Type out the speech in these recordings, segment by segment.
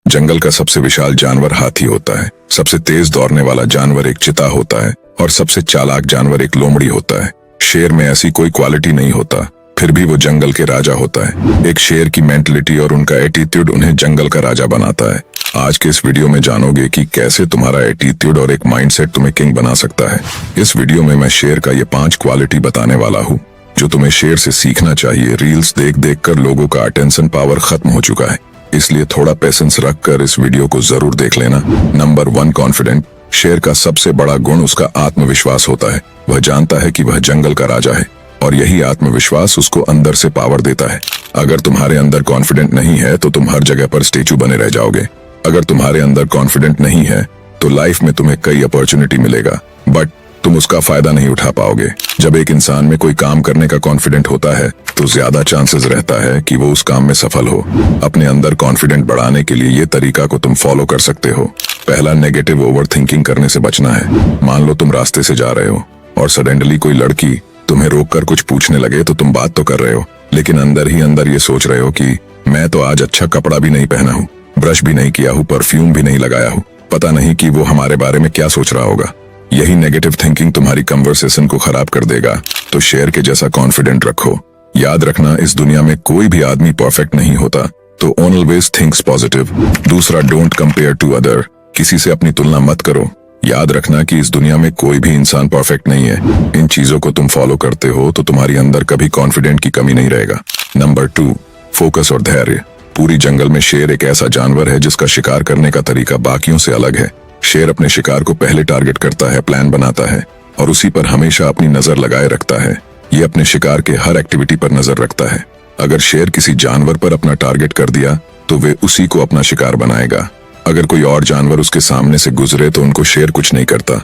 जंगल का सबसे विशाल जानवर हाथी होता है, सबसे तेज दौड़ने वाला जानवर एक चीता होता है और सबसे चालाक जानवर एक लोमड़ी होता है। शेर में ऐसी कोई क्वालिटी नहीं होता, फिर भी वो जंगल के राजा होता है। एक शेर की मेंटलिटी और उनका एटीट्यूड उन्हें जंगल का राजा बनाता है। आज के इस वीडियो में जानोगे कि कैसे तुम्हारा एटीट्यूड और एक माइंडसेट तुम्हें किंग बना सकता है। इस वीडियो में मैं शेर का ये 5 क्वालिटी बताने वाला हूँ जो तुम्हें शेर से सीखना चाहिए। रील्स देख देख कर लोगों का अटेंशन पावर खत्म हो चुका है, इसलिए थोड़ा पेशेंस रख कर इस वीडियो को जरूर देख लेना। Number 1, confident. शेर का सबसे बड़ा गुण उसका आत्मविश्वास होता है। वह जानता है कि वह जंगल का राजा है और यही आत्मविश्वास उसको अंदर से पावर देता है। अगर तुम्हारे अंदर कॉन्फिडेंट नहीं है तो तुम हर जगह पर स्टेचू बने रह जाओगे। अगर तुम्हारे अंदर कॉन्फिडेंट नहीं है तो लाइफ में तुम्हें कई अपॉर्चुनिटी मिलेगा, बट तुम उसका फायदा नहीं उठा पाओगे। जब एक इंसान में कोई काम करने का कॉन्फिडेंट होता है तो ज्यादा चांसेस रहता है कि वो उस काम में सफल हो। अपने अंदर कॉन्फिडेंट बढ़ाने के लिए ये तरीका को तुम फॉलो कर सकते हो। पहला, नेगेटिव ओवर थिंकिंग करने से बचना है। मान लो तुम रास्ते से जा रहे हो और सडनली कोई लड़की तुम्हें रोककर कुछ पूछने लगे तो तुम बात तो कर रहे हो, लेकिन अंदर ही अंदर ये सोच रहे हो कि मैं तो आज अच्छा कपड़ा भी नहीं पहना हूँ, ब्रश भी नहीं किया हूँ, परफ्यूम भी नहीं लगाया हूँ। पता नहीं कि वो हमारे बारे में क्या सोच रहा होगा। यही नेगेटिव थिंकिंग तुम्हारी कन्वर्सेशन को खराब कर देगा। तो शेर के जैसा कॉन्फिडेंट रखो। याद रखना, इस दुनिया में कोई भी आदमी परफेक्ट नहीं होता, तो ऑलवेज थिंक्स पॉजिटिव। दूसरा, डोंट कंपेयर टू अदर। किसी से अपनी तुलना मत करो। याद रखना कि इस दुनिया में कोई भी इंसान परफेक्ट नहीं है। इन चीजों को तुम फॉलो करते हो तो तुम्हारी अंदर कभी कॉन्फिडेंट की कमी नहीं रहेगा। नंबर 2, फोकस और धैर्य। पूरी जंगल में शेर एक ऐसा जानवर है जिसका शिकार करने का तरीका बाकियों से अलग है। शेर अपने शिकार को पहले टारगेट करता है, प्लान बनाता है और उसी पर हमेशा अपनी नजर लगाए रखता है। ये अपने शिकार के हर एक्टिविटी पर नजर रखता है। अगर शेर किसी जानवर पर अपना टारगेट कर दिया तो वे उसी को अपना शिकार बनाएगा। अगर कोई और जानवर उसके सामने से गुजरे तो उनको शेर कुछ नहीं करता।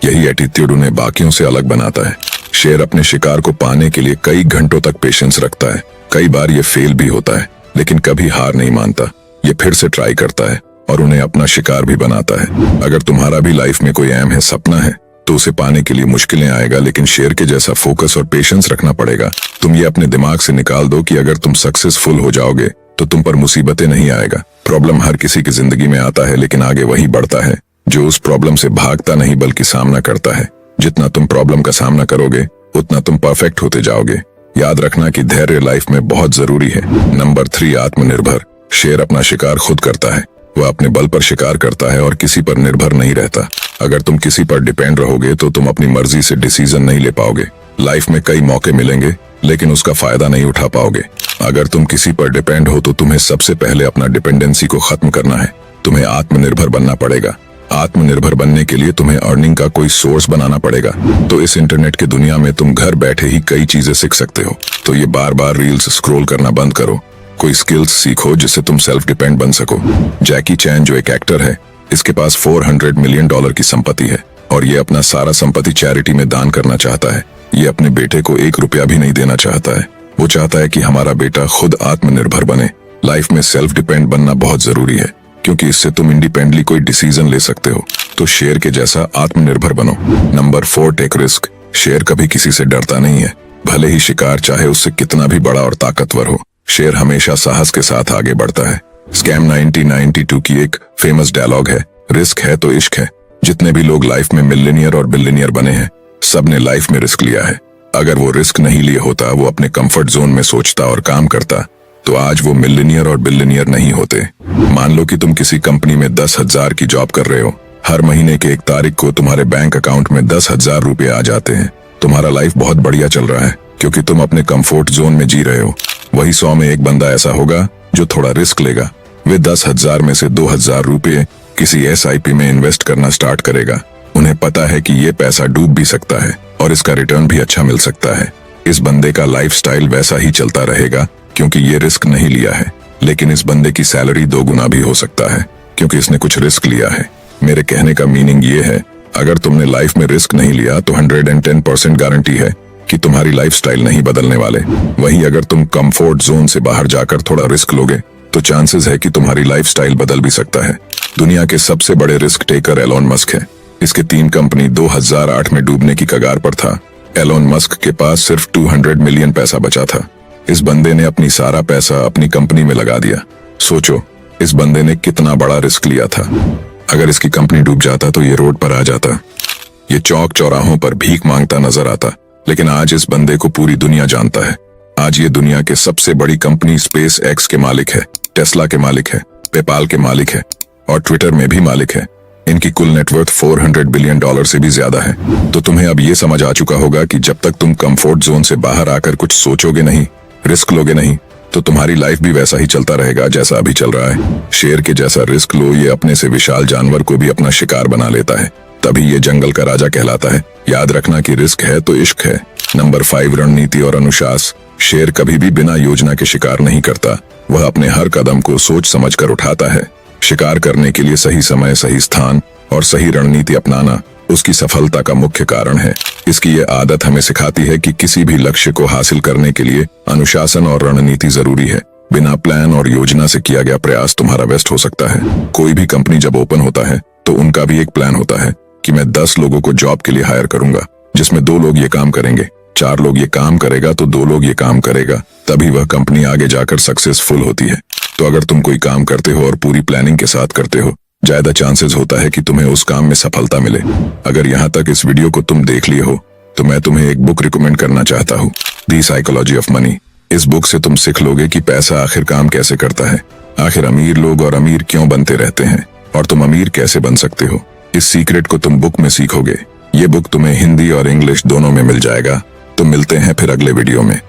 यही एटीट्यूड उन्हें बाकियों से अलग बनाता है। शेर अपने शिकार को पाने के लिए कई घंटों तक पेशेंस रखता है। कई बार ये फेल भी होता है, लेकिन कभी हार नहीं मानता। ये फिर से ट्राई करता है और उन्हें अपना शिकार भी बनाता है। अगर तुम्हारा भी लाइफ में कोई एम है, सपना है, तो उसे पाने के लिए मुश्किलें आएगा, लेकिन शेर के जैसा फोकस और पेशेंस रखना पड़ेगा। तुम ये अपने दिमाग से निकाल दो कि अगर तुम सक्सेसफुल हो जाओगे तो तुम पर मुसीबतें नहीं आएगा। प्रॉब्लम हर किसी की जिंदगी में आता है, लेकिन आगे वही बढ़ता है जो उस प्रॉब्लम से भागता नहीं बल्कि सामना करता है। जितना तुम प्रॉब्लम का सामना करोगे उतना तुम परफेक्ट होते जाओगे। याद रखना कि धैर्य लाइफ में बहुत जरूरी है। नंबर 3, आत्मनिर्भर। शेर अपना शिकार खुद करता है। वह अपने बल पर शिकार करता है और किसी पर निर्भर नहीं रहता। अगर तुम किसी पर डिपेंड रहोगे तो तुम अपनी मर्जी से डिसीजन नहीं ले पाओगे। लाइफ में कई मौके मिलेंगे लेकिन उसका फायदा नहीं उठा पाओगे। अगर तुम किसी पर डिपेंड हो तो तुम्हें सबसे पहले अपना डिपेंडेंसी को खत्म करना है। तुम्हें आत्मनिर्भर बनना पड़ेगा। आत्मनिर्भर बनने के लिए तुम्हें अर्निंग का कोई सोर्स बनाना पड़ेगा। तो इस इंटरनेट की दुनिया में तुम घर बैठे ही कई चीजें सीख सकते हो। तो ये बार बार रील्स स्क्रॉल करना बंद करो। कोई स्किल्स सीखो जिससे तुम सेल्फ डिपेंड बन सको। जैकी चैन जो एक एक्टर है, इसके पास $400 मिलियन की संपत्ति है और ये अपना सारा संपत्ति चैरिटी में दान करना चाहता है। ये अपने बेटे को 1 रुपया भी नहीं देना चाहता है। वो चाहता है कि हमारा बेटा खुद आत्मनिर्भर बने। लाइफ में सेल्फ डिपेंड बनना बहुत जरूरी है, क्योंकि इससे तुम इंडिपेंडेंटली कोई डिसीजन ले सकते हो। तो शेर के जैसा आत्मनिर्भर बनो। Number 4, take risk. शेर कभी किसी से डरता नहीं है, भले ही शिकार चाहे उससे कितना भी बड़ा और ताकतवर हो। शेर हमेशा साहस के साथ आगे बढ़ता है। स्कैम 1992 की एक फेमस डायलॉग है, रिस्क है तो इश्क है। जितने भी लोग लाइफ में मिलियनियर और बिलियनियर बने हैं, सबने लाइफ में रिस्क लिया है। अगर वो रिस्क नहीं लिए होता, वो अपने कंफर्ट जोन में सोचता और काम करता, तो आज वो मिलियनियर और बिलियनियर नहीं होते। मान लो कि तुम किसी कंपनी में 10,000 की जॉब कर रहे हो। हर महीने की 1 तारीख को तुम्हारे बैंक अकाउंट में 10,000 रुपए आ जाते हैं। तुम्हारा लाइफ बहुत बढ़िया चल रहा है, क्योंकि तुम अपने कंफर्ट जोन में जी रहे हो। वही 100 में एक बंदा ऐसा होगा जो थोड़ा रिस्क लेगा। वे 10,000 में से 2,000 रुपए किसी SIP में इन्वेस्ट करना स्टार्ट करेगा। उन्हें पता है कि ये पैसा डूब भी सकता है और इसका रिटर्न भी अच्छा मिल सकता है। इस बंदे का लाइफस्टाइल वैसा ही चलता रहेगा क्योंकि ये रिस्क नहीं लिया है, लेकिन इस बंदे की सैलरी 2 गुना भी हो सकता है क्योंकि इसने कुछ रिस्क लिया है। मेरे कहने का मीनिंग ये है, अगर तुमने लाइफ में रिस्क नहीं लिया तो 110% गारंटी है कि तुम्हारी लाइफस्टाइल नहीं बदलने वाले। वहीं अगर तुम कंफर्ट जोन से बाहर जाकर थोड़ा रिस्क लोगे तो चांसेस है कि तुम्हारी लाइफस्टाइल बदल भी सकता है। दुनिया के सबसे बड़े रिस्क टेकर एलोन मस्क है। इसके 3 कंपनी 2008 में डूबने की कगार पर था। एलोन मस्क के पास सिर्फ 200 मिलियन पैसा बचा था। इस बंदे ने अपनी सारा पैसा अपनी कंपनी में लगा दिया। सोचो, इस बंदे ने कितना बड़ा रिस्क लिया था। अगर इसकी कंपनी डूब जाता तो ये रोड पर आ जाता, ये चौक चौराहों पर भीख मांगता नजर आता। लेकिन आज इस बंदे को पूरी दुनिया जानता है। आज ये दुनिया के सबसे बड़ी कंपनी स्पेस एक्स के मालिक है, टेस्ला के मालिक है, पेपाल के मालिक है और ट्विटर में भी मालिक है। इनकी कुल नेटवर्थ $400 बिलियन से भी ज्यादा है। तो तुम्हें अब ये समझ आ चुका होगा कि जब तक तुम कंफर्ट जोन से बाहर आकर कुछ सोचोगे नहीं, रिस्क लोगे नहीं, तो तुम्हारी लाइफ भी वैसा ही चलता रहेगा जैसा अभी चल रहा है। शेर के जैसा रिस्क लो, ये अपने से विशाल जानवर को भी अपना शिकार बना लेता है, तभी ये जंगल का राजा कहलाता है। याद रखना कि रिस्क है तो इश्क है। नंबर 5, रणनीति और अनुशास। शेर कभी भी बिना योजना के शिकार नहीं करता, वह अपने हर कदम को सोच समझ कर उठाता है। शिकार करने के लिए सही समय, सही स्थान और सही रणनीति अपनाना उसकी सफलता का मुख्य कारण है। इसकी ये आदत हमें सिखाती है कि किसी भी लक्ष्य को हासिल करने के लिए अनुशासन और रणनीति जरूरी है। बिना प्लान और योजना से किया गया प्रयास तुम्हारा वेस्ट हो सकता है। कोई भी कंपनी जब ओपन होता है तो उनका भी एक प्लान होता है कि मैं 10 लोगों को जॉब के लिए हायर करूंगा, जिसमें 2 लोग ये काम करेंगे, 4 लोग ये काम करेगा तो 2 लोग ये काम करेगा, तभी वह कंपनी आगे जाकर सक्सेसफुल होती है। तो अगर तुम कोई काम करते हो और पूरी प्लानिंग के साथ करते हो, ज्यादा चांसेस होता है कि तुम्हें उस काम में सफलता मिले। अगर यहाँ तक इस वीडियो को तुम देख लिए हो तो मैं तुम्हें एक बुक रिकमेंड करना चाहता हूँ, द साइकोलॉजी ऑफ मनी। इस बुक से तुम सीख लोगे कि पैसा आखिर काम कैसे करता है, आखिर अमीर लोग और अमीर क्यों बनते रहते हैं और तुम अमीर कैसे बन सकते हो। इस सीक्रेट को तुम बुक में सीखोगे। ये बुक तुम्हें हिंदी और इंग्लिश दोनों में मिल जाएगा। तो मिलते हैं फिर अगले वीडियो में।